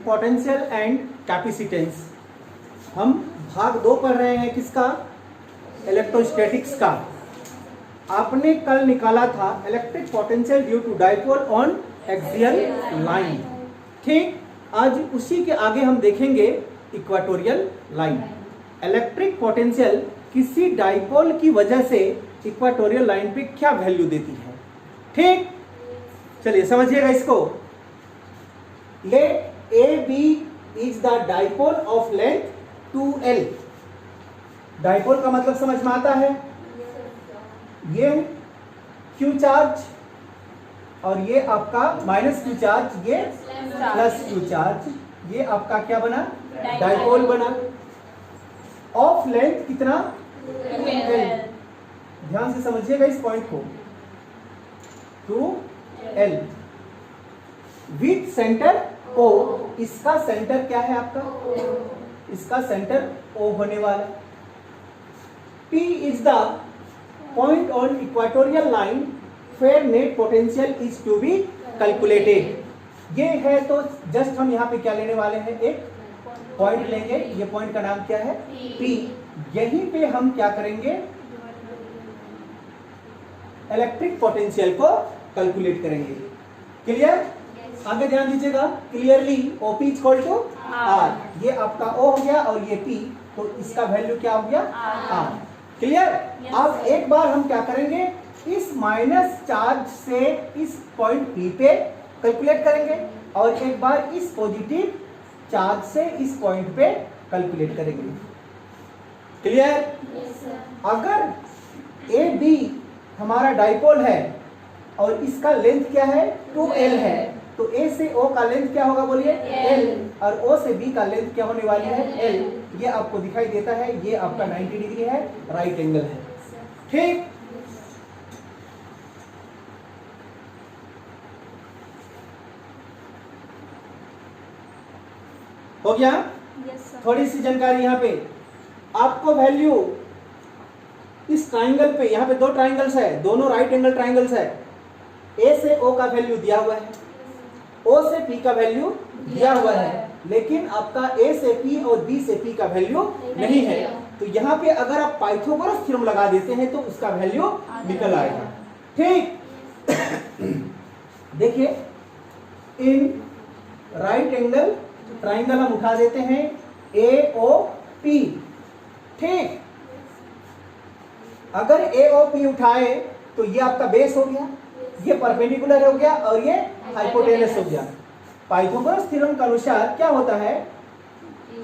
Potential and capacitance. हम भाग 2 पढ़ रहे हैं किसका? इलेक्ट्रोस्टैटिक्स का। आपने कल निकाला था electric potential due to dipole on axial line. ठीक, आज उसी के आगे हम देखेंगे इक्वेटोरियल लाइन। इलेक्ट्रिक पोटेंशियल किसी डाइपोल की वजह से इक्वेटोरियल लाइन पे क्या वैल्यू देती है। ठीक, चलिए समझिएगा इसको। Let A B is the dipole of length 2L। Dipole का मतलब समझ में आता है, ये Q चार्ज और ये आपका माइनस Q चार्ज, ये प्लस Q चार्ज, ये आपका क्या बना? डाइपोल बना। ऑफ लेंथ कितना? 2L। ध्यान से समझिएगा इस पॉइंट को। 2L with centre O। इसका सेंटर क्या है आपका? इसका सेंटर O होने वाला। P is the point on equatorial line where net potential is to be calculated। ये है तो जस्ट हम यहाँ पे क्या लेने वाले हैं? एक पॉइंट लेंगे। ये पॉइंट का नाम क्या है? P। यहीं पे हम क्या करेंगे? इलेक्ट्रिक पोटेंशियल को कैलकुलेट करेंगे। क्लियर? आगे ध्यान दीजिएगा clearly. OP equal to R। ये आपका O हो गया और ये P, तो इसका वैल्यू क्या हो गया? R। क्लियर? अब एक बार हम क्या करेंगे? इस माइनस चार्ज से इस पॉइंट P पे कैलकुलेट करेंगे और एक बार इस पॉजिटिव चार्ज से इस पॉइंट पे कैलकुलेट करेंगे। क्लियर? अगर AB हमारा डाइपोल है और इसका लेंथ क्या है? 2L है, तो A से O का लेंथ क्या होगा बोलिए? L। और O से B का लेंथ क्या होने वाली है? L। ये आपको दिखाई देता है, ये आपका 90 डिग्री है, राइट एंगल है। ठीक, हो गया? थोड़ी सी जानकारी यहाँ पे आपको वैल्यू इस ट्राइंगल पे, यहाँ पे 2 ट्राइंगल्स है, दोनों राइट एंगल ट्राइंगल्स है। A से O का वैल्यू दिया हुआ है, O से P का वैल्यू दिया हुआ है, लेकिन आपका A से P और B से P का वैल्यू नहीं है। तो यहाँ पे अगर आप पाइथागोरस थ्योरम लगा देते हैं तो उसका वैल्यू निकल आएगा। ठीक, देखिए इन राइट एंगल ट्राइंगल हम उठा देते हैं AOP। ठीक, अगर AOP उठाए तो ये आपका बेस हो गया, ये परपेंडिकुलर हो गया और ये हाइपोटेनस हो गया। पाइथागोरस थ्योरम के अनुसार क्या होता है?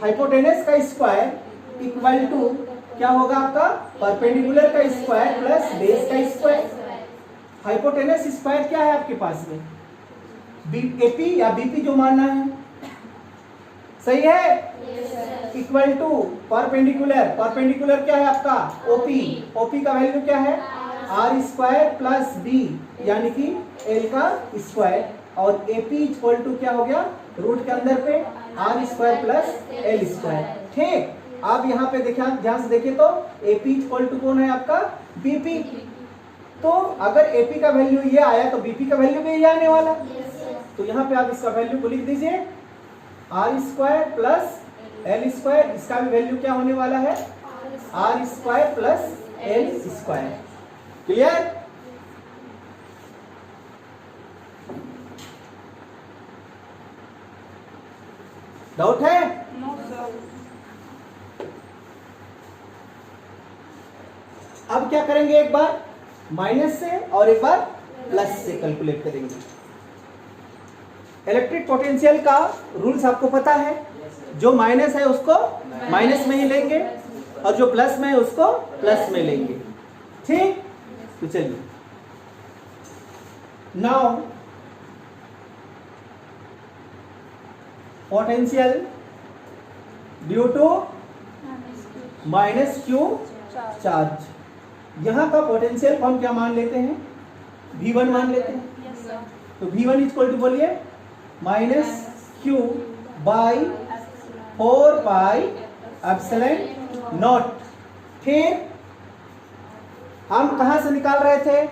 हाइपोटेनस का स्क्वायर इक्वल टू क्या होगा आपका? परपेंडिकुलर का स्क्वायर प्लस बेस का स्क्वायर। हाइपोटेनस स्क्वायर क्या है आपके पास में? AP या BP जो मानना है, सही है? इक्वल टू परपेंडिकुलर, परपेंडिकुलर क्या है आपका? OP का वैल्यू क्या है? R स्क्वायर प्लस B यानी कि L का स्क्वायर, और AP इक्वल टू क्या हो गया? रूट के अंदर पे R square plus L square. ठीक, आप यहाँ पे देखिए, ध्यान से देखिए तो AP इक्वल टू कौन है आपका? BP। तो अगर AP का वैल्यू ये आया तो BP का वैल्यू भी ये आने वाला। तो यहाँ पे आप इसका वैल्यू को लिख दीजिए R square plus L square. इसका भी वैल्यू क्या होने वाला है? R square plus L square. Clear? Doubt है? अब क्या करेंगे? एक बार माइनस से और एक बार प्लस से कैलकुलेट करेंगे। इलेक्ट्रिक पोटेंशियल का रूल्स आपको पता है, जो माइनस है उसको माइनस में ही लेंगे और जो प्लस में है उसको प्लस में लेंगे। ठीक, तो चलिए now potential due to minus Q charge. यहाँ का पोटेंशियल हम क्या मान लेते हैं? V1 मान लेते हैं। तो V1 इक्वल टू बोलिए minus Q by 4 pi epsilon not. फिर हम कहां से निकाल रहे थे?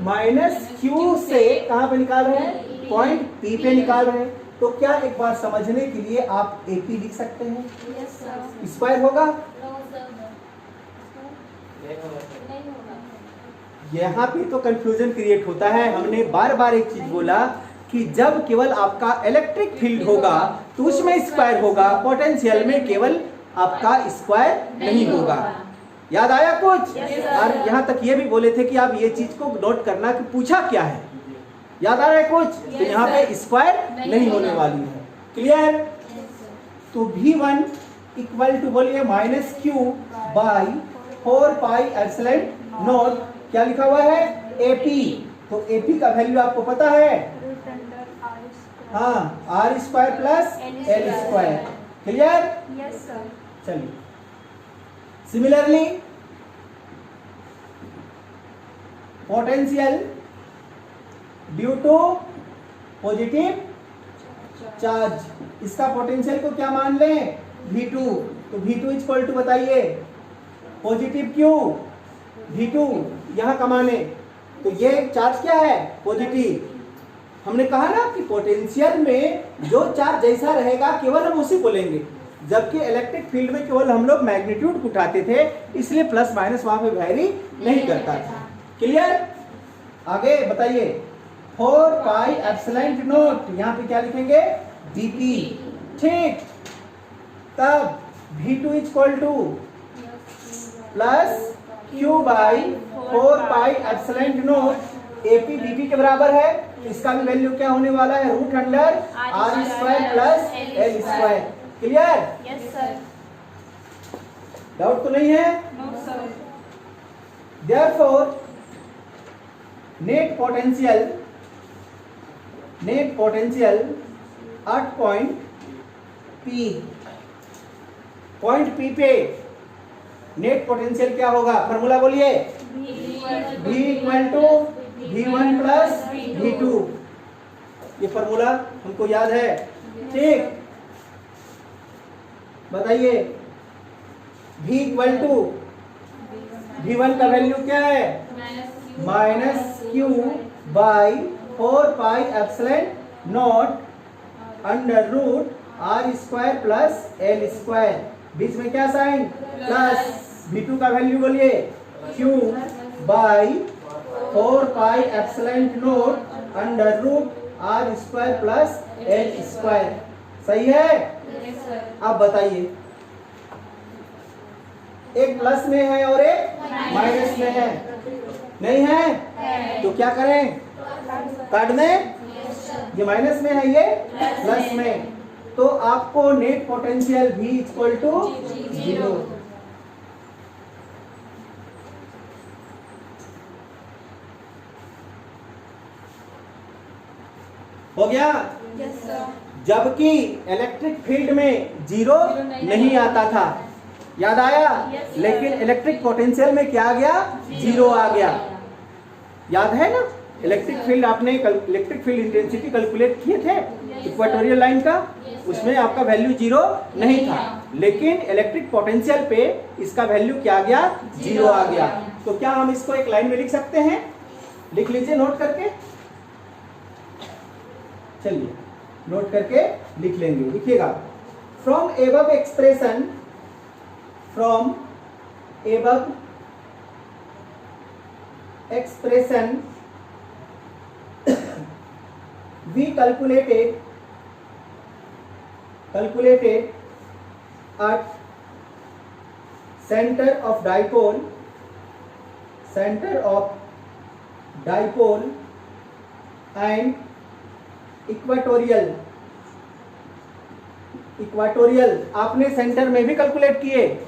माइनस Q से कहां पे निकाल रहे हैं? पॉइंट पी पे निकाल रहे हैं। तो क्या एक बार समझने के लिए आप एपी लिख सकते हैं? स्क्वायर होगा? यहाँ पे तो कंफ्यूजन क्रिएट होता है। हमने बार बार एक चीज बोला कि जब केवल आपका इलेक्ट्रिक फील्ड होगा तो उसमें स्क्वायर होगा, पोटेंशियल में केवल आपका स्क्वायर नहीं होगा। याद आया कुछ? और यहाँ तक ये भी बोले थे कि आप ये चीज को नोट करना कि पूछा क्या है। याद आ रहा है कुछ? तो यहाँ पे स्क्वायर नहीं होने वाली है। क्लियर? तो V1 इक्वल टू बोलिए minus Q by 4 pi epsilon naught, क्या लिखा हुआ है? AP। तो AP का वैल्यू आपको पता है? हाँ, R square plus L square. Clear? Yes sir. चलिए, similarly potential due to positive charge, इसका पोटेंशियल को क्या मान लें? V2। तो V2 इक्वल टू बताइए, पॉजिटिव क्यों? V2 यहाँ का माने, तो ये चार्ज क्या है? पॉजिटिव। हमने कहा ना कि पोटेंशियल में जो चार्ज जैसा रहेगा केवल हम उसी को लेंगे, जबकि इलेक्ट्रिक फील्ड में केवल हम लोग मैग्नीट्यूड उठाते थे, इसलिए प्लस माइनस वहां पे वैरी नहीं करता था। क्लियर? आगे बताइए, 4 पाई एप्सिलॉन नॉट, यहाँ पे क्या लिखेंगे? dp। ठीक, तब V2 equal two plus Q by 4 pi epsilon not, AP dt के बराबर है। इसका भी वैल्यू क्या होने वाला है? Root under R square plus L square. Clear? Yes sir. Doubt तो नहीं है? No sir. Therefore net potential at point P पे नेट पोटेंशियल क्या होगा? फॉर्मूला बोलिए, V equal to V1 plus V2। ये फॉर्मूला हमको याद है? ठीक, बताइए, V इक्वल टू V1 का वैल्यू क्या है? Minus Q by 4 pi epsilon naught under root R square plus L square. बीच में क्या साइन? प्लस। V2 का वैल्यू बोलिए, Q by 4 pi epsilon naught under root R square plus L square. सही है? Yes sir. अब बताइए, एक प्लस में है और एक माइनस में है, नहीं है? तो क्या करें? काट दें। ये माइनस में है, ये प्लस में, तो आपको net potential V equal to 0। हो गया? Yes sir. जबकि इलेक्ट्रिक फील्ड में जीरो नहीं आता था। याद आया? Yes, लेकिन इलेक्ट्रिक पोटेंशियल में क्या आ गया? जीरो आ गया। याद है ना? इलेक्ट्रिक फील्ड, आपने इलेक्ट्रिक फील्ड इंटेंसिटी कैलकुलेट किए थे इक्वेटोरियल लाइन का, उसमें आपका वैल्यू जीरो नहीं था, लेकिन इलेक्ट्रिक पोटेंशियल पे इसका वैल्यू क्या आ गया? जीरो आ गया। तो क्या हम इसको एक लाइन में लिख सकते हैं? लिख लीजिए नोट करके। चलिए नोट करके लिख लेंगे। लिखिएगा, from above expression we calculated at center of dipole and equatorial आपने सेंटर में भी कैलकुलेट किए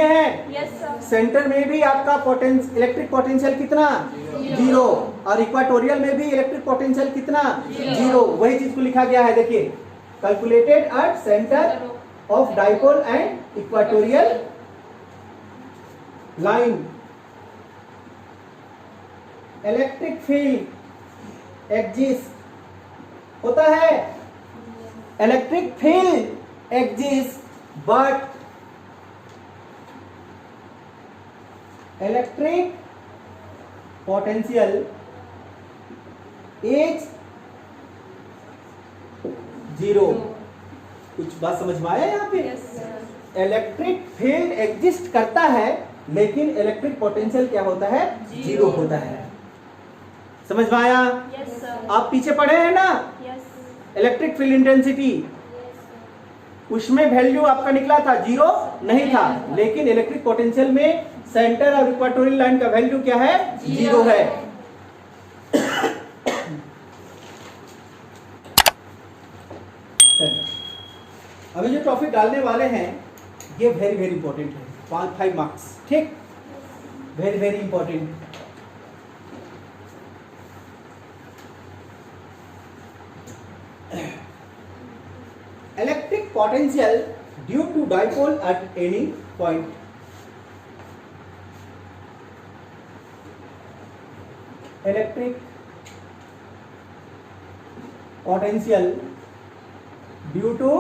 हैं? Yes sir. सेंटर में भी आपका इलेक्ट्रिक पोटेंशियल कितना? जीरो। और इक्वाटोरियल में भी इलेक्ट्रिक पोटेंशियल कितना? जीरो। वही चीज को लिखा गया है, देखिए, calculated at centre of dipole and equatorial line. Electric field exist होता है, electric field exist but electric potential is zero. कुछ बात समझ में आया यहाँ पे? Yes sir. Electric field exist करता है लेकिन इलेक्ट्रिक पोटेंशियल क्या होता है? जीरो होता है। समझ में आया? Yes sir. आप पीछे पढ़े हैं ना यस। इलेक्ट्रिक फील्ड इंटेंसिटी, उसमें वैल्यू आपका निकला था जीरो नहीं था, लेकिन इलेक्ट्रिक पोटेंशियल में सेंटर और इक्वेटोरियल लाइन का वैल्यू क्या है? जीरो है। चलिए अभी जो टॉपिक डालने वाले हैं ये वेरी वेरी इंपॉर्टेंट है, 5 मार्क्स, ठीक, very very important. Electric potential due to dipole at any point. Electric potential due to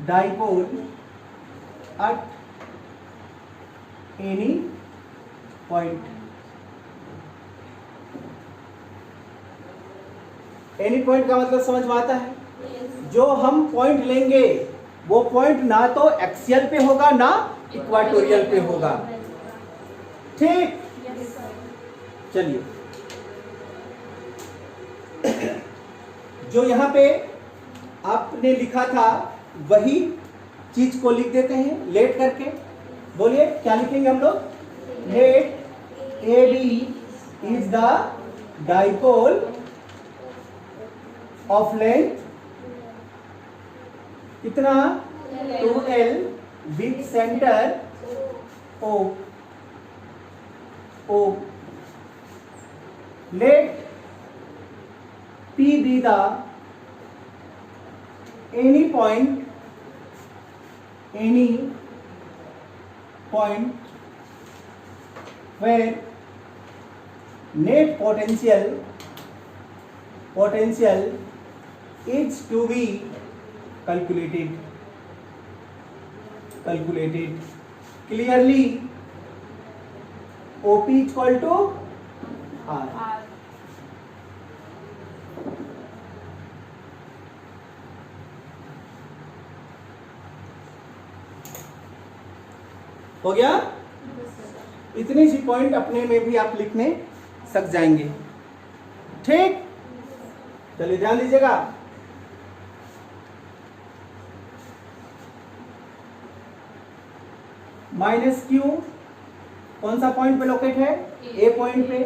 dipole at any point. Any point का मतलब समझ में आता है? जो हम पॉइंट लेंगे वो पॉइंट ना तो एक्सियल पे होगा ना इक्वाटोरियल पे होगा, ठीक। Yes sir. चलिए जो यहाँ पे आपने लिखा था वही चीज को लिख देते हैं लेट करके। बोलिए क्या लिखेंगे हम लोग? Let A B is the dipole of length कितना? 2L with centre O। Let P be the any point where net potential is to be calculated clearly। OP equal to R। R. हो गया? इतनी C point अपने में भी आप लिखने सक जाएंगे, ठीक। चलिए ध्यान दीजिएगा। माइनस क्यू कौन सा पॉइंट पे लोकेट है? ए पॉइंट पे।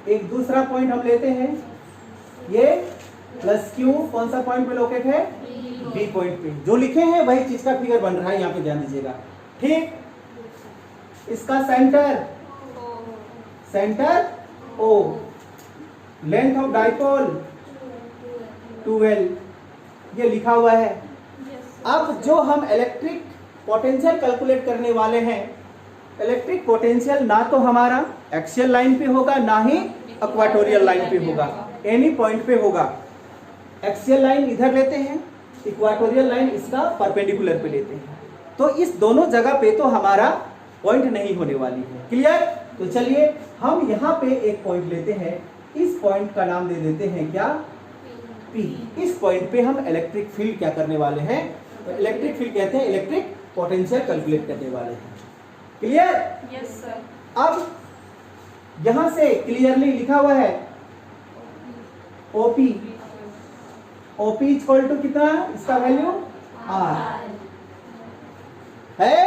एक दूसरा पॉइंट हम लेते हैं ये प्लस क्यू कौन सा पॉइंट पे लोकेट है? बी पॉइंट पे। जो लिखे हैं वही चीज का फिगर बन रहा है, यहाँ पे ध्यान दीजिएगा, ठीक। इसका centre O, length of dipole 2L, ये लिखा हुआ है। अब जो हम इलेक्ट्रिक पोटेंशियल कैलकुलेट करने वाले हैं, इलेक्ट्रिक पोटेंशियल ना तो हमारा एक्सियल लाइन पे होगा ना ही इक्वेटोरियल लाइन पे होगा, एनी पॉइंट पे होगा। एक्सियल लाइन इधर लेते हैं, इक्वेटोरियल लाइन इसका परपेंडिकुलर पे लेते हैं, तो इस दोनों जगह पे तो हमारा पॉइंट नहीं होने वाली है। क्लियर? तो चलिए हम यहाँ पे एक पॉइंट लेते हैं, इस पॉइंट का नाम दे देते हैं क्या? P। इस पॉइंट पे हम इलेक्ट्रिक फील्ड क्या करने वाले हैं? तो इलेक्ट्रिक फील्ड कहते हैं इलेक्ट्रिक पोटेंशियल कैलकुलेट करने वाले हैं। क्लियर? Yes sir. अब यहां से क्लियरली लिखा हुआ है ओपी। ओपी इक्वल टू कितना? इसका वैल्यू R है।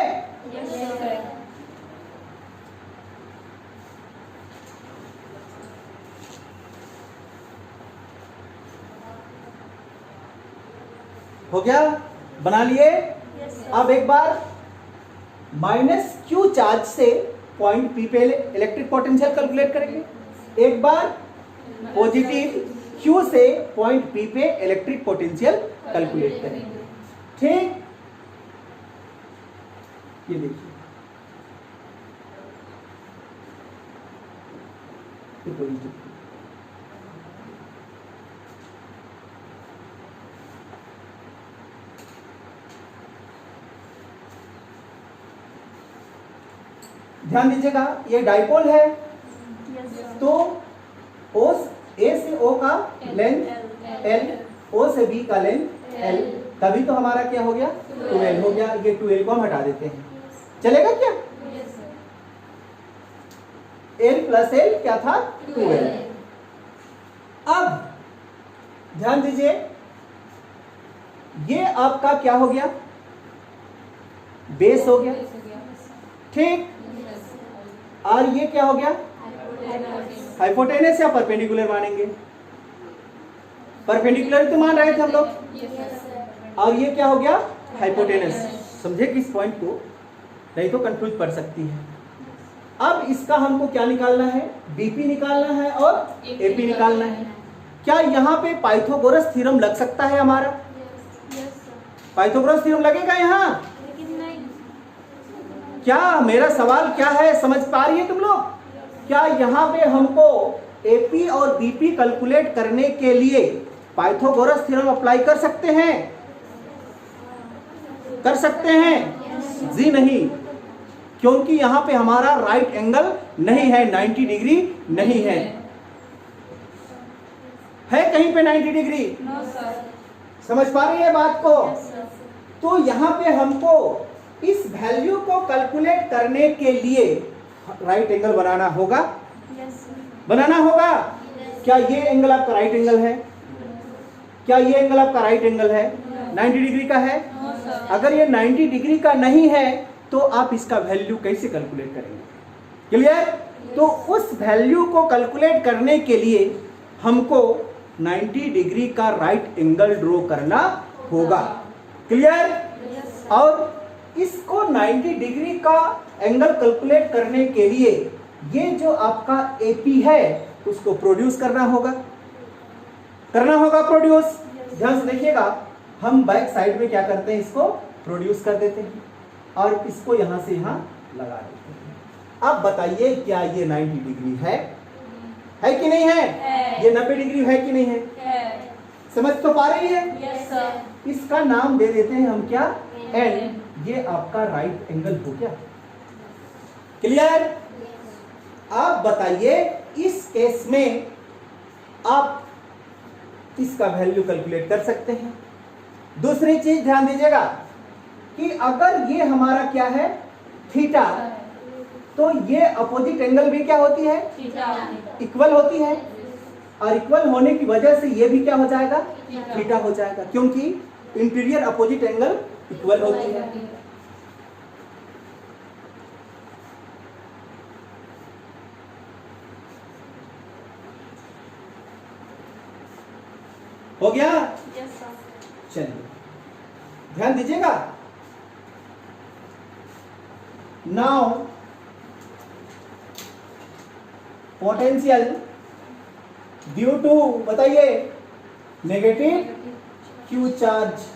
Yes sir. हो गया? बना लिए? Yes sir. अब एक बार माइनस क्यू चार्ज से पॉइंट पी पे इलेक्ट्रिक पोटेंशियल कैलकुलेट करेंगे, एक बार पॉजिटिव क्यू से पॉइंट पी पे इलेक्ट्रिक पोटेंशियल कैलकुलेट करेंगे, ठीक। ये देखिए पॉजिटिव, ध्यान दीजिएगा ये डाइपोल है, यस सर। तो ओ ए से ओ का लेंथ L, O से B का लेंथ L, तभी तो हमारा क्या हो गया 2L हो गया। ये 2L को हम हटा देते हैं, चलेगा क्या? L प्लस L क्या था 2L। अब ध्यान दीजिए, ये आपका क्या हो गया बेस हो गया, ठीक। और ये क्या हो गया हाइपोटेनस या परपेंडिकुलर मानेंगे? परपेंडिकुलर तो मान रहे थे हम लोग, और ये क्या हो गया हाइपोटेनस। समझे किस पॉइंट को? नहीं तो कंफ्यूज पड़ सकती है। अब इसका हमको क्या निकालना है? बीपी निकालना है और एपी निकालना है। क्या यहाँ पे पाइथागोरस थ्योरम लग सकता है हमारा? पाइथागोरस थ्योरम लगेगा यहाँ? क्या मेरा सवाल क्या है, समझ पा रही है तुम लोग? क्या यहाँ पे हमको एपी और बीपी कैलकुलेट करने के लिए पाइथागोरस थ्योरम अप्लाई कर सकते हैं? कर सकते हैं? जी नहीं, क्योंकि यहां पे हमारा राइट एंगल नहीं है, 90 डिग्री नहीं है। है कहीं पे 90 डिग्री? समझ पा रही है बात को? तो यहां पे हमको इस वैल्यू को कैलकुलेट करने के लिए राइट एंगल बनाना होगा, बनाना होगा। क्या ये एंगल आपका राइट एंगल है? क्या ये एंगल आपका राइट एंगल है? 90 डिग्री का है? अगर ये 90 डिग्री का नहीं है तो आप इसका वैल्यू कैसे कैलकुलेट करेंगे? क्लियर? तो उस वैल्यू को कैलकुलेट करने के लिए हमको 90 डिग्री का राइट एंगल ड्रॉ करना होगा। क्लियर? और इसको 90 डिग्री का एंगल कैलकुलेट करने के लिए ये जो आपका एपी है उसको प्रोड्यूस करना होगा, करना होगा प्रोड्यूस। ध्यान से देखिएगा, हम बैक साइड में क्या करते हैं, इसको प्रोड्यूस कर देते हैं और इसको यहां से यहां लगा देते हैं। अब बताइए क्या ये 90 डिग्री है कि नहीं है? ये 90 डिग्री है कि नहीं है? समझ तो पा रही है? इसका नाम दे देते हैं हम क्या, एन। ये आपका राइट एंगल हो गया। क्लियर? आप बताइए इस केस में आप इसका वैल्यू कैलकुलेट कर सकते हैं। दूसरी चीज ध्यान दीजिएगा कि अगर ये हमारा क्या है थीटा, तो ये अपोजिट एंगल भी क्या होती है इक्वल होती है, और इक्वल होने की वजह से ये भी क्या हो जाएगा थीटा हो जाएगा, क्योंकि इंटीरियर अपोजिट एंगल इक्वल होती है। हो गया? चलिए ध्यान दीजिएगा। नाउ पोटेंशियल ड्यू टू, बताइए, नेगेटिव क्यू चार्ज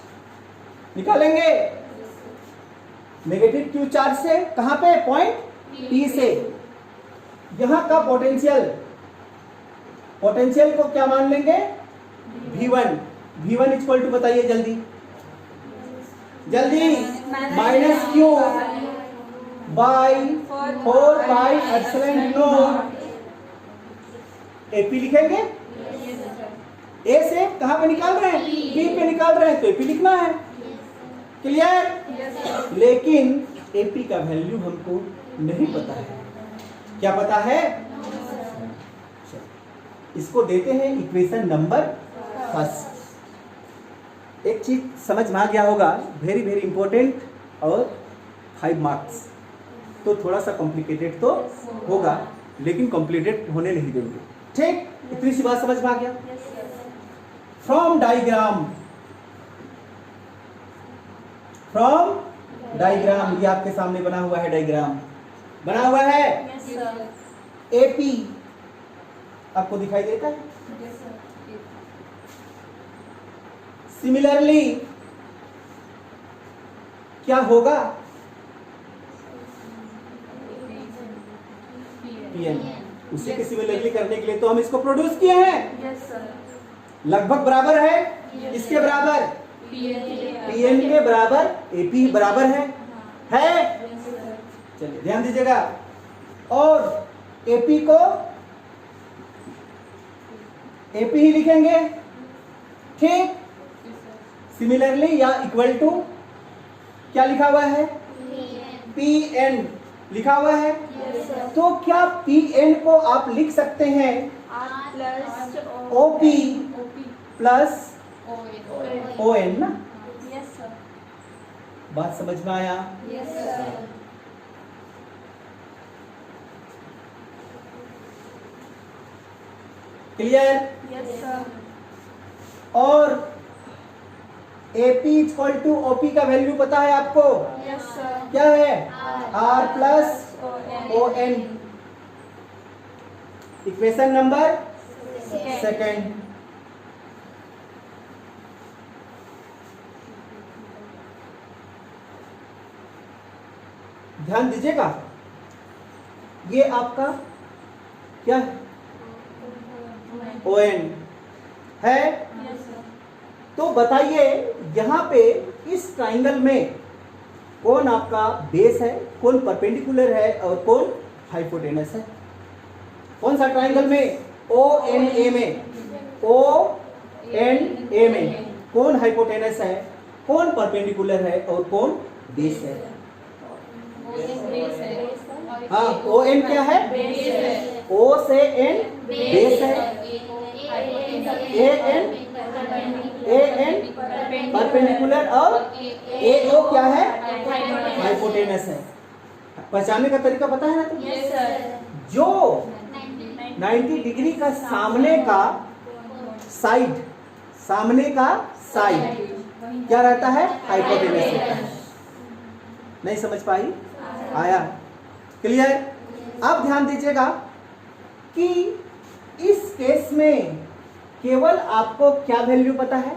निकालेंगे। नेगेटिव क्यू चार्ज से कहां पे? पॉइंट P से। यहां का पोटेंशियल, पोटेंशियल को क्या मान लेंगे? V1। V1 इक्वल टू, बताइए जल्दी जल्दी, minus Q by 4 pi epsilon not. AP लिखेंगे। ए से कहां पे निकाल रहे हैं? बी पे निकाल रहे हैं, तो एपी लिखना है। क्लियर? लेकिन एपी का वैल्यू हमको नहीं पता है। क्या पता है? इसको देते हैं इक्वेशन नंबर फर्स्ट। एक चीज समझ में आ गया होगा, वेरी वेरी इंपॉर्टेंट और 5 मार्क्स। तो थोड़ा सा कॉम्प्लिकेटेड तो होगा, लेकिन कॉम्प्लिकेटेड होने नहीं देंगे। ठीक? इतनी सी बात समझ में आ गया। फ्रॉम डायग्राम, फ्रॉम डायग्राम, ये आपके सामने बना हुआ है, डायग्राम बना हुआ है। एपी आपको दिखाई देता है? सिमिलरली क्या होगा? पीएन। उसी के सिमिलरली करने के लिए तो हम इसको प्रोड्यूस किए हैं। लगभग बराबर है, इसके बराबर पीएन के बराबर एपी बराबर है। चलिए ध्यान दीजिएगा। और एपी को एपी ही लिखेंगे। ठीक? सिमिलरली या इक्वल टू क्या लिखा हुआ है, पी एन लिखा हुआ है। Yes, sir. तो क्या पी एन को आप लिख सकते हैं R plus O P OP. Plus ON. O N ना। Yes, sir. बात समझ में आया? Yes, sir. Clear? Yes, sir. और एपी इक्वल टू ओपी का वैल्यू पता है आपको? Yes, sir. क्या है? R plus ON. O N. Equation number Second. Second. ध्यान दीजिएगा, ये आपका क्या है? ओ एन है। Yes, sir. तो बताइए यहाँ पे इस ट्राइंगल में कौन आपका बेस है, कौन परपेंडिकुलर है और कौन हाइपोटेनस है? कौन सा ट्राइंगल में? ओ एन ए में, ओ एन ए में कौन हाइपोटेनस है, कौन परपेंडिकुलर है और कौन बेस है? हाँ, ओ एन क्या है? ओ से एन बेस है, ए एन परपेंडिकुलर और ए ओ क्या है? हाइपोटेनस है। पहचानने का तरीका पता है ना तुम? Yes, sir. जो 90 डिग्री का सामने का साइड, सामने का साइड क्या रहता है? हाइपोटेनस रहता है। नहीं समझ पाई? आया? क्लियर? अब ध्यान दीजिएगा कि इस केस में केवल आपको क्या वैल्यू पता है?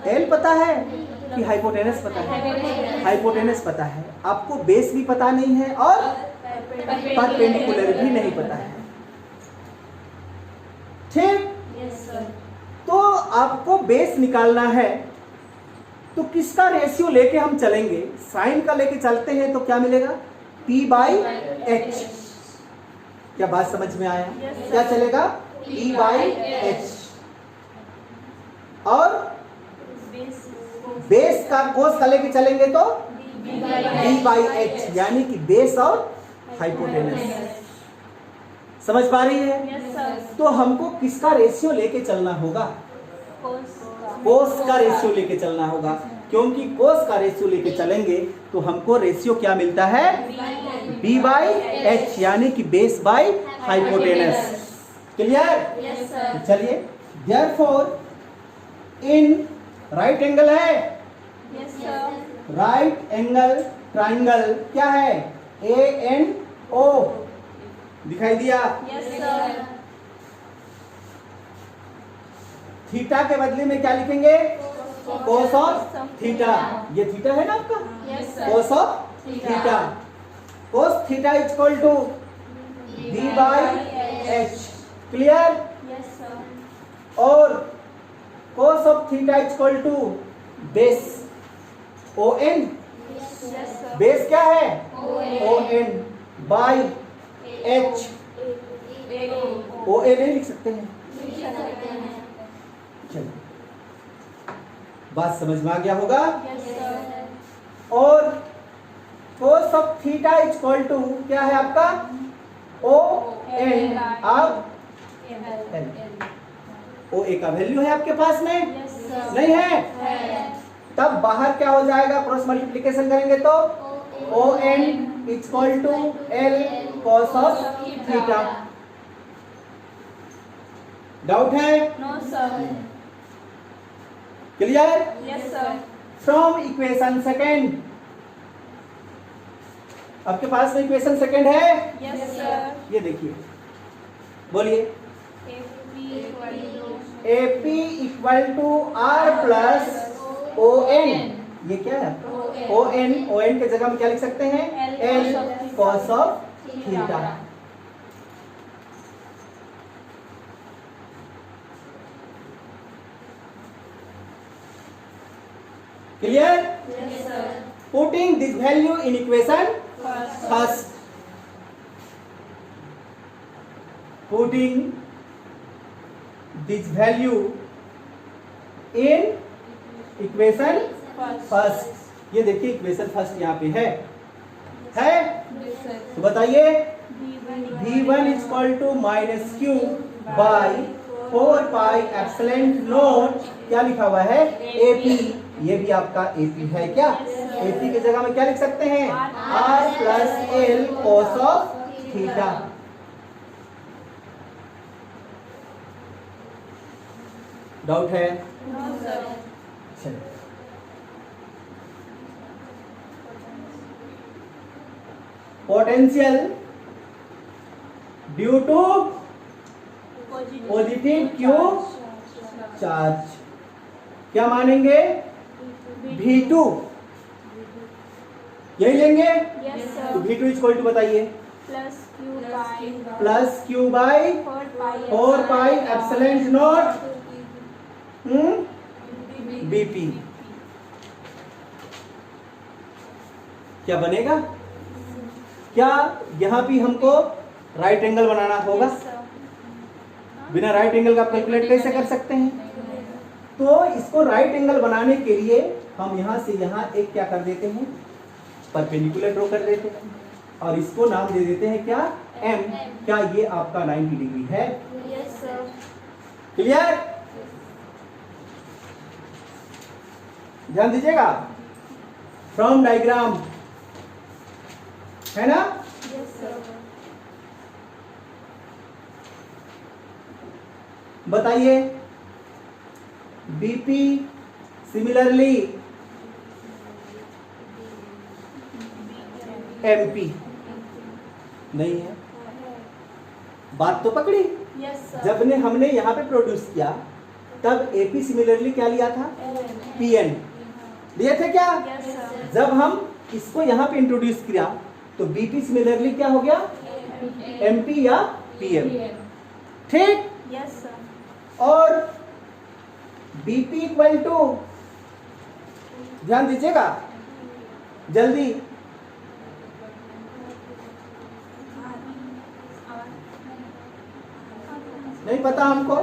एल पता है कि हाइपोटेनस पता है? हाइपोटेनस पता है, आपको बेस भी पता नहीं है और परपेंडिकुलर भी नहीं पता है। ठीक? Yes, sir. तो आपको बेस निकालना है, तो किसका रेशियो लेके हम चलेंगे? साइन का लेके चलते हैं तो क्या मिलेगा? P by H. क्या बात समझ में आया? Yes, sir. क्या चलेगा? P by H. और बेस का कोस का लेके चलेंगे तो B बाई एच, यानी कि बेस और हाइपोटेनस। समझ पा रही है? Yes, sir. तो हमको किसका रेशियो लेके चलना होगा? Cos का. कोस का रेशियो लेके चलना होगा, क्योंकि कोस का रेशियो लेके चलेंगे तो हमको रेशियो क्या मिलता है? बी बाई एच, यानी कि base by hypotenuse. Clear? Yes, sir. चलिए, देयरफॉर इन राइट एंगल है, Yes, sir. Right angle triangle क्या है? ए एन ओ दिखाई दिया। Yes, sir. थीटा के बदले में क्या लिखेंगे? Cos of theta. ये थीटा है ना आपका? Yes, sir. Cos of theta. Cos theta equal to B by H. Clear? Yes, sir. और cos of theta equal to base O N. Yes, sir. Base क्या है? ON. O N by H. O N लिख सकते हैं। चलो, बात समझ में आ गया होगा। Yes, sir. और cos of theta equal to क्या है आपका? ओ एन अब एल। ओ ए का वैल्यू है आपके पास में? Yes, sir. नहीं है? है. तब बाहर क्या हो जाएगा? क्रॉस मल्टीप्लिकेशन करेंगे तो O N equal to L cos of theta. Doubt है? No, sir. Clear? Yes, sir. From equation second, आपके पास में इक्वेशन सेकेंड है? Yes, sir. ये देखिए, बोलिए। AP equal to AP equal to R plus O N. ये क्या है? O N. ओ एन के जगह में क्या लिख सकते हैं? L L cos of theta. Clear? Yes, sir. Putting this value in equation First. First, putting this value in equation first first. ये देखिए इक्वेशन फर्स्ट यहाँ पे है यस सर तो बताइए V1 V1 is equal to minus Q by 4 pi epsilon naught क्या लिखा हुआ है AP। ये भी आपका AP है क्या? AP की जगह में क्या लिख सकते हैं R plus L cos of theta. Doubt है? नो सर चलिए potential due to positive Q charge क्या मानेंगे V2 यही लेंगे यस तो सर V2 इक्वल टू बताइए plus Q by plus Q by 4 pi epsilon naught BP। क्या बनेगा? क्या यहाँ भी हमको राइट एंगल बनाना होगा? बिना राइट एंगल का कैलकुलेट कैसे कर सकते हैं? तो इसको राइट एंगल बनाने के लिए हम यहाँ से यहाँ एक क्या कर देते हैं परपेंडिकुलर ड्रॉ कर देते हैं और इसको नाम दे देते हैं क्या M। क्या ये आपका 90 डिग्री है? Yes sir clear? ध्यान दीजिएगा फ्रॉम डायग्राम है ना। यस सर बताइए BP सिमिलरली MP नहीं है। बात तो पकड़ी? यस सर जब ने हमने यहाँ पे प्रोड्यूस किया तब AP सिमिलरली क्या लिया था PN लिए थे क्या? यस सर जब हम इसको यहाँ पे इंट्रोड्यूस किया तो BP सिमिलरली क्या हो गया MP या PM। ठीक। यस सर और BP इक्वल टू ध्यान दीजिएगा जल्दी नहीं पता हमको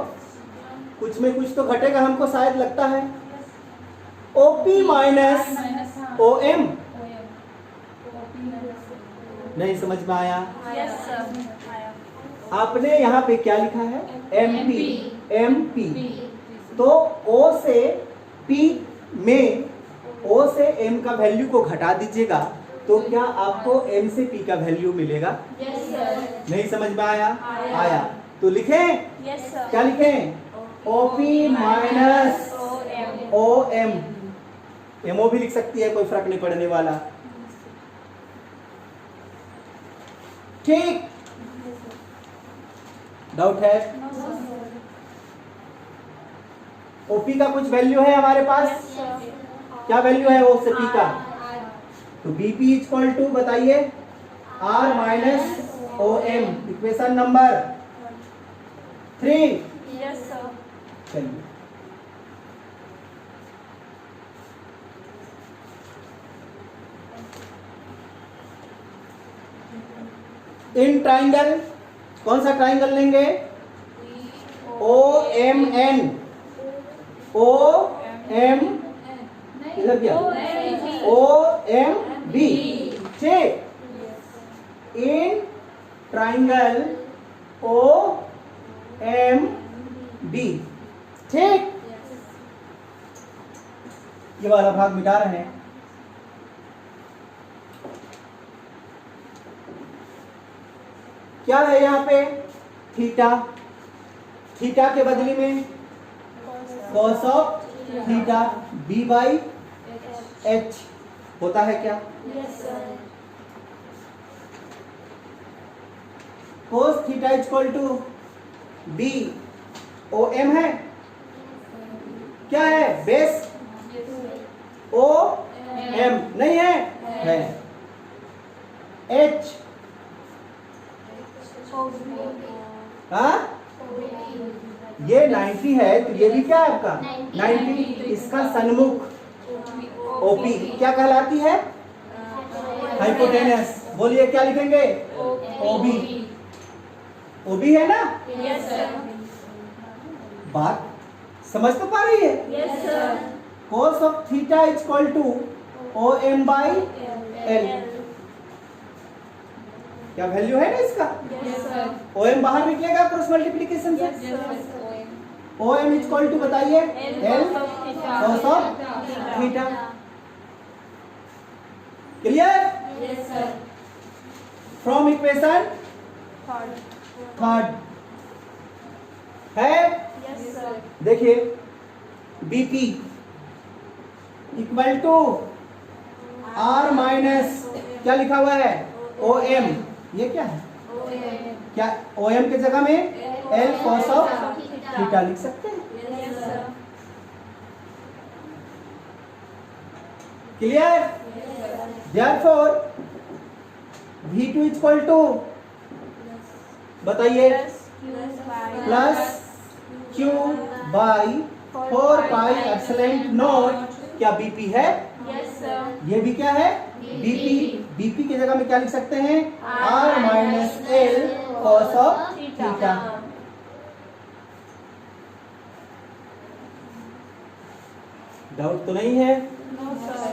कुछ में कुछ तो घटेगा हमको शायद लगता है OP माइनस OM नहीं समझ में आया? यस सर आपने यहाँ पे क्या लिखा है MP तो O से P में O से M का वैल्यू को घटा दीजिएगा तो क्या आपको M से P का वैल्यू मिलेगा? यस सर नहीं समझ में आया? आया। तो लिखें यस सर क्या लिखें OP माइनस OM। MO भी लिख सकती है कोई फर्क नहीं पड़ने वाला। ठीक। डाउट है? OP का कुछ वैल्यू है हमारे पास? क्या वैल्यू है O से P का? तो BP इक्वल टू बताइए R minus OM equation number 3। Yes sir चलिए इन ट्राइंगल कौन सा ट्राइंगल लेंगे OMN OM इधर क्या OMB। ठीक। In triangle OMB। ठीक। ये वाला भाग मिटा रहे हैं। क्या है यहाँ पे थीटा थीटा के बदले में cos of theta B by H होता है क्या? Yes sir cos theta equal to B OM है क्या है बेस OM नहीं है H हाँ ये 90 है तो ये भी क्या है आपका 90 इसका सन्मुख OP क्या कहलाती है हाइपोटेनस। बोलिए क्या लिखेंगे OB है ना। यस सर बात समझ तो पा रही है? Yes sir cos of theta is equal to OM by L। क्या वैल्यू है ना इसका? Yes, sir. OM बाहर निकलेगा क्रॉस मल्टीप्लिकेशन से। Yes, sir. OM is equal to बताइए L cos of theta. Clear? Yes, sir. From equation Third. Third है। Yes, sir. देखिए BP equal to R minus क्या लिखा हुआ है OM। ये क्या है? क्या OM के जगह में L cos of थीटा लिख सकते हैं। Yes, sir. Clear? Therefore V2 is equal to बताइए plus Q by 4 pi epsilon naught. क्या बीपी है? Yes, sir. ये भी क्या है? बीपी। बीपी की जगह में क्या लिख सकते हैं? R minus L cos of theta. Doubt तो नहीं है? No, sir.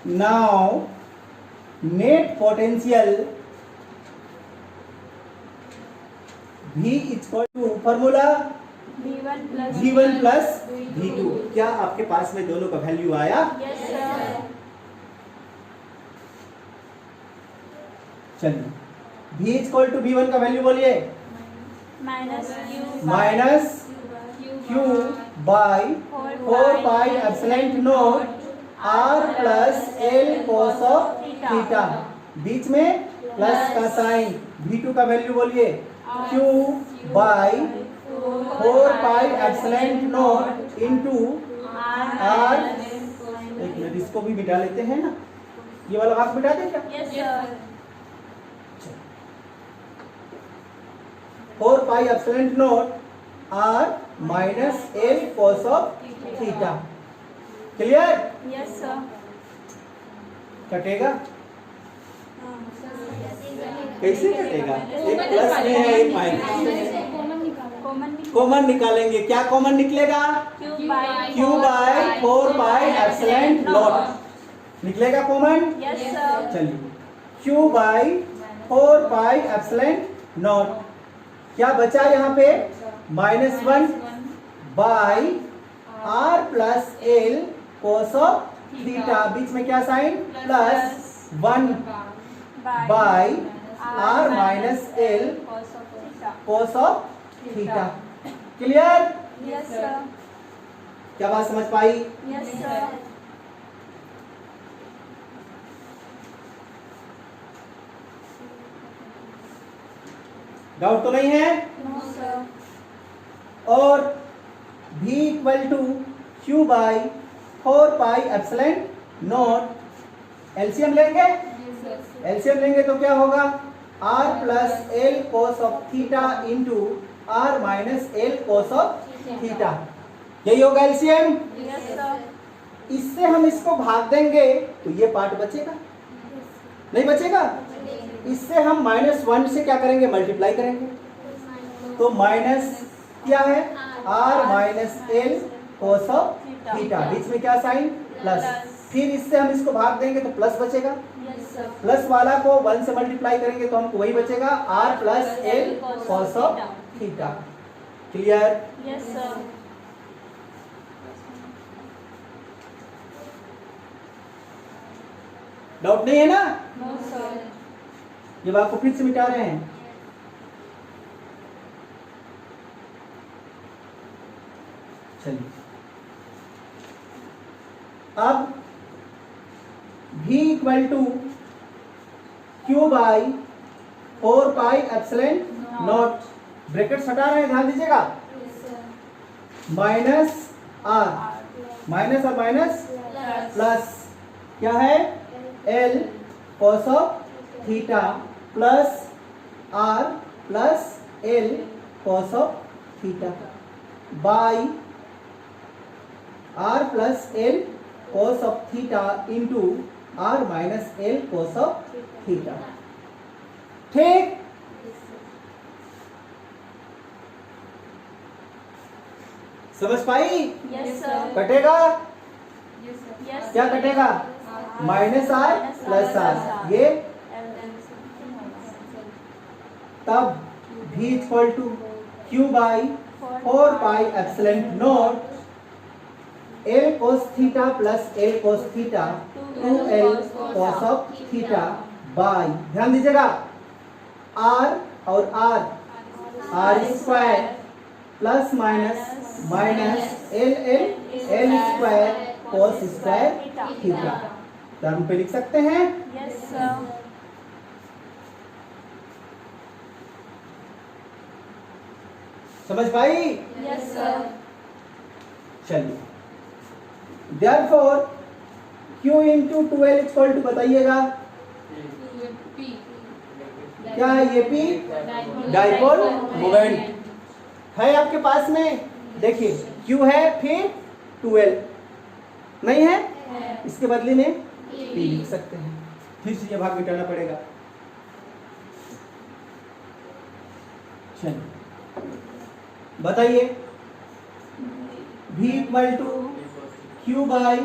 Now net potential V is equal to formula V1 plus V1 plus V2। क्या आपके पास में दोनों का वैल्यू आया? Yes, sir. चलिए V is equal to V1 का वैल्यू बोलिए Minus Q. Minus Q by 4 pi epsilon naught R plus L cos of theta. बीच में प्लस का साइन। V2 का वैल्यू बोलिए Q by 4 pi epsilon naught into R। एक minute इसको भी मिटा लेते हैं ना, ये वाला भाग मिटा दें क्या? Yes, sir. 4 pi epsilon naught R minus L cos of theta. Clear? Yes, sir. कटेगा? कैसे कटेगा? एक प्लस में है एक माइनस। कॉमन निकालेंगे। क्या कॉमन निकलेगा? Q by 4 pi epsilon naught निकलेगा कॉमन। Yes, sir. चलिए Q by 4 pi epsilon naught. क्या बचा यहाँ पे? -1 by R plus L cos of theta. बीच में क्या sign? Plus 1 by R minus L cos of theta. Clear? Yes, sir. क्या बात समझ पाई? Yes, sir. डाउट तो नहीं है? No, sir. और V equal to Q by 4 pi epsilon naught. LCM लेंगे? एलसीएम लेंगे तो क्या होगा? R plus L cos of theta into R minus L cos of theta. यही होगा एलसीएम। Yes, sir. इससे हम इसको भाग देंगे तो ये पार्ट बचेगा, नहीं बचेगा? इससे हम -1 से क्या करेंगे? मल्टीप्लाई करेंगे। तो माइनस क्या है? R minus L cos of theta. बीच में क्या साइन? प्लस। फिर इससे हम इसको भाग देंगे तो प्लस बचेगा। Yes, sir. प्लस वाला को 1 से मल्टीप्लाई करेंगे तो हमको वही बचेगा R plus L cos of theta. Clear? Yes, sir. Doubt नहीं है ना? No, sir. जब आपको फिर से मिटा रहे हैं चलिए अब V equal to Q by 4 pi epsilon naught. Bracket हटा रहे हैं, ध्यान दीजिएगा। माइनस R माइनस और माइनस प्लस क्या है? L cos of theta plus R plus L cos of theta by R plus L cos of theta into R minus L cos of theta. ठीक? समझ पाई? Yes sir. कटेगा yes क्या कटेगा? Minus R plus R, ये तब v equal to Q by 4 pi epsilon naught L cos theta plus L cos theta 2l cos of theta by, ध्यान दीजिएगा, r और r square plus minus minus L square cos square theta, term पे लिख सकते हैं। Yes sir. समझ पाई? Yes sir. चलिए, therefore q into 2l equal to बताइएगा क्या है ये p? डाइपोल मोमेंट है आपके पास में, देखिए q है फिर 2l नहीं है, इसके बदले में p लिख सकते हैं, फिर से ये भाग मिटाना पड़ेगा। चलिए बताइए, v equal to Q by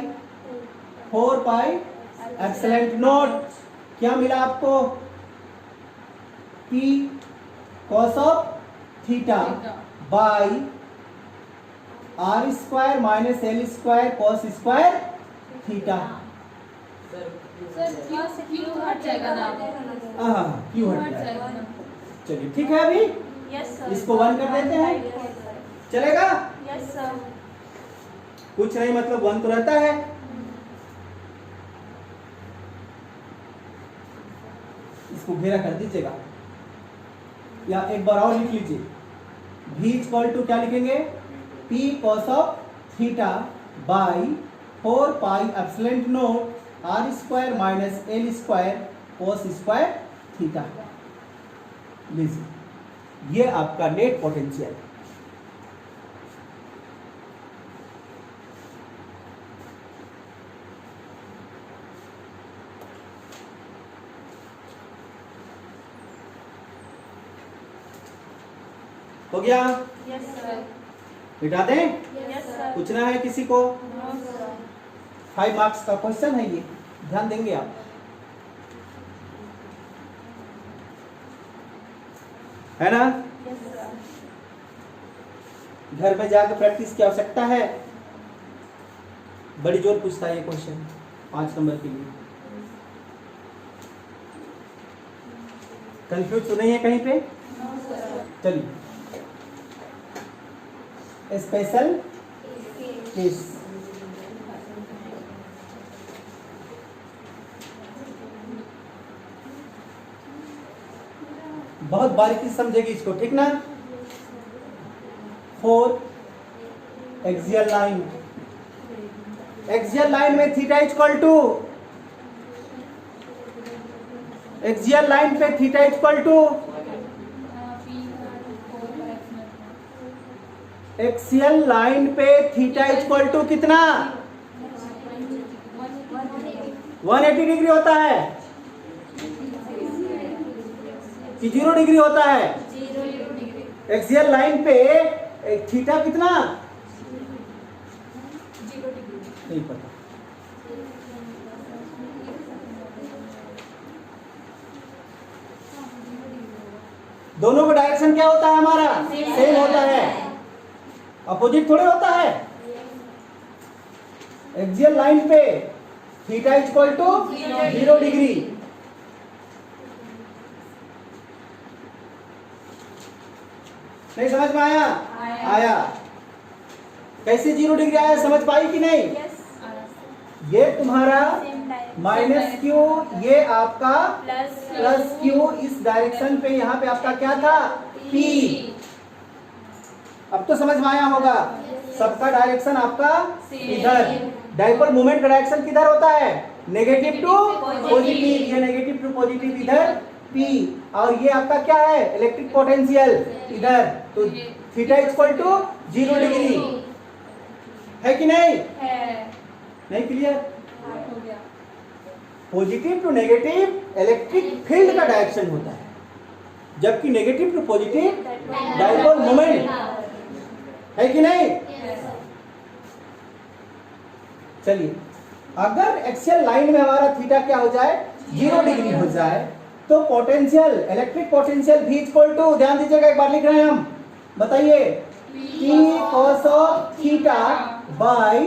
4 pi epsilon naught, क्या मिला आपको? p cos of theta by r square minus L square cos square theta. क्यों हट जाएगा ना? क्यों हट जाएगा? चलिए ठीक है, अभी यस सर। इसको 1 कर देते हैं, चलेगा? Yes sir. कुछ नहीं, मतलब 1 तो रहता है। इसको घेरा कर दीजिएगा, या एक बार और लिख लीजिए, v इक्वल टू क्या लिखेंगे? p cos of theta by 4 pi epsilon naught r square minus L square cos square theta. लीजिए, ये आपका नेट पोटेंशियल। हो गया? Yes sir. मिटा दें? Yes sir. पूछना है किसी को? No sir. 5 मार्क्स का क्वेश्चन है ये, ध्यान देंगे आप। है ना? Yes sir. घर में जाकर प्रैक्टिस की आवश्यकता है, बड़ी जोर पूछता है ये क्वेश्चन 5 नंबर के लिए। कंफ्यूज तो नहीं है कहीं पे? No sir. चलिए, स्पेशल केस, बहुत बारीकी से समझेगी इसको, ठीक ना? 4 एक्सियल लाइन, एक्सियल लाइन में theta equal to, axial line पे theta equal to, axial line पे थीटा इक्वल टू कितना? 180 डिग्री होता है कि 0 डिग्री होता है? एक्सियल लाइन पे थीटा कितना? नहीं पता। दोनों का डायरेक्शन क्या होता है हमारा? सेम होता है, अपोजिट थोड़े होता है। एक्सियल लाइन पे थीटा इक्वल टू 0 डिग्री, नहीं समझ में आया? आया। कैसे 0 डिग्री आया, समझ पाई कि नहीं? ये तुम्हारा माइनस क्यू, ये आपका प्लस क्यू, इस डायरेक्शन पे यहाँ पे आपका क्या था? P। अब तो समझ में आया होगा, सबका डायरेक्शन आपका इधर। डाइपोल मोमेंट का डायरेक्शन किधर होता है? नेगेटिव टू पॉजिटिव, ये नेगेटिव टू पॉजिटिव इधर P, और ये आपका क्या है? इलेक्ट्रिक पोटेंशियल इधर। तो थीटा इक्वल टू 0 डिग्री है कि नहीं? नहीं clear? Positive to negative electric field का डायरेक्शन होता है, जबकि negative to positive dipole moment है कि नहीं? चलिए, अगर एक्सियल लाइन में हमारा थीटा क्या हो जाए, 0 डिग्री हो जाए, तो potential, electric potential V equal to, ध्यान दीजिएगा, एक बार लिख रहे हैं हम, बताइए, P cos of theta by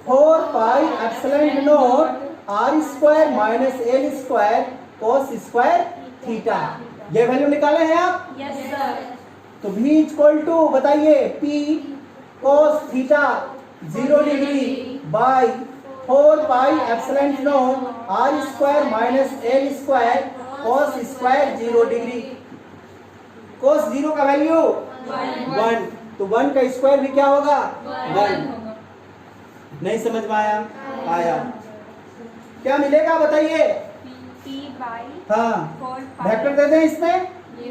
4 pi epsilon naught R square minus L square cos square theta. ये वैल्यू निकाले हैं आप? Yes sir. तो V इक्वल टू, बताइए, P cos theta 0 degree by 4 pi epsilon naught R square minus L square cos square 0 degree. cos 0 का value 1, तो 1 का square भी क्या होगा, 1। नहीं समझ में आया? आया। क्या मिलेगा बताइए? P बाई हाँ, 4 वेक्टर दे दें इसमें,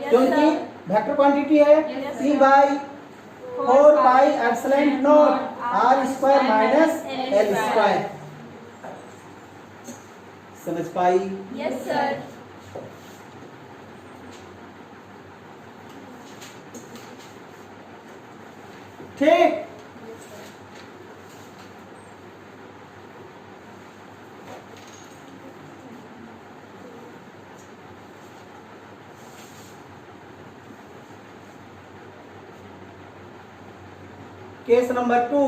क्योंकि वेक्टर क्वांटिटी है। P by 4 pi epsilon naught R square minus L square. समझ पाई? Yes sir. ठीक। केस नंबर 2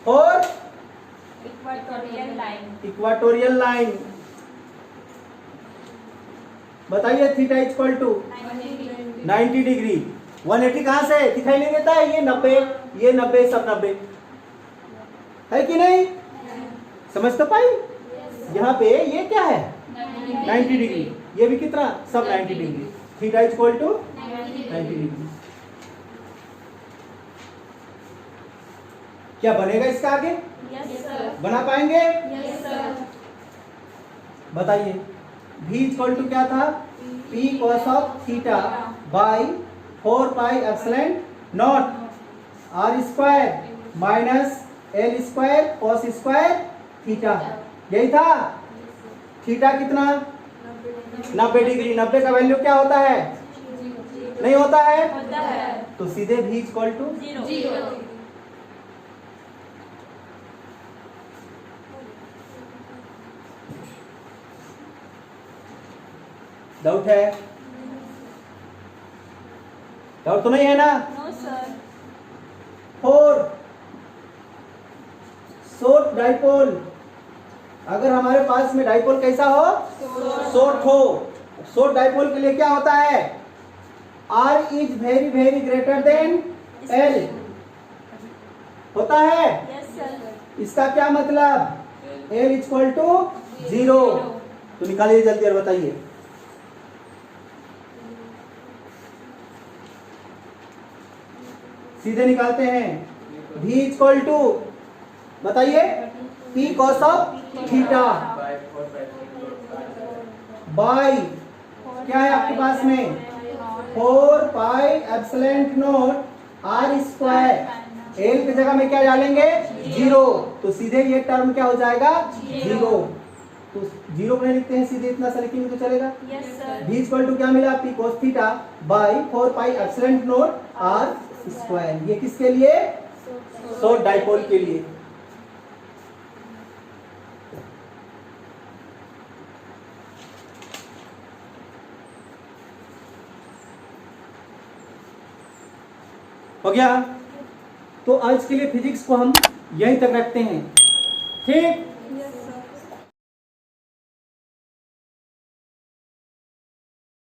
और इक्वाटोरियल लाइन। इक्वाटोरियल लाइन, बताइए थीटा इक्वल टू 90 डिग्री। 180 कहां से दिखाई नहीं देता है? ये 90, ये 90, सब 90 है कि नहीं? समझ तो पाई? यहाँ पे ये क्या है, 90 डिग्री, ये भी कितना, सब 90 degree. Theta equal to 90 degree. क्या बनेगा इसका आगे? Yes sir. बना पाएंगे? Yes sir. बताइए, V इक्वल टू क्या था, P cos of theta by 4 pi epsilon naught R square minus L square cos square theta. यही था। थीटा कितना, 90 डिग्री। 90 का वैल्यू क्या होता है, नहीं होता है, होता है तो सीधे V इक्वल टू 0। डाउट है? डाउट तो नहीं है ना? No sir. 4 शॉर्ट डाइपोल, अगर हमारे पास में डाइपोल कैसा हो, शॉर्ट हो, शॉर्ट डाइपोल के लिए क्या होता है, R is very very greater than L होता है। Yes sir. इसका क्या मतलब, L इक्वल टू 0। तो निकालिए जल्दी और बताइए। सीधे निकालते हैं। V इक्वल टू, बताइए, P cos of theta by क्या है आपके पास में, 4 pi epsilon naught R square. L की जगह में क्या डालेंगे, 0, तो सीधे ये टर्म क्या हो जाएगा, 0। तो 0 को नहीं लिखते हैं, सीधे इतना सा लिखेंगे तो चलेगा। Yes sir. V equal to क्या मिला, P cos theta by 4 pi epsilon naught R square. ये किसके लिए, शॉर्ट डाइपोल के लिए। हो गया? तो आज के लिए फिजिक्स को हम यहीं तक रखते हैं। ठीक। Yes sir.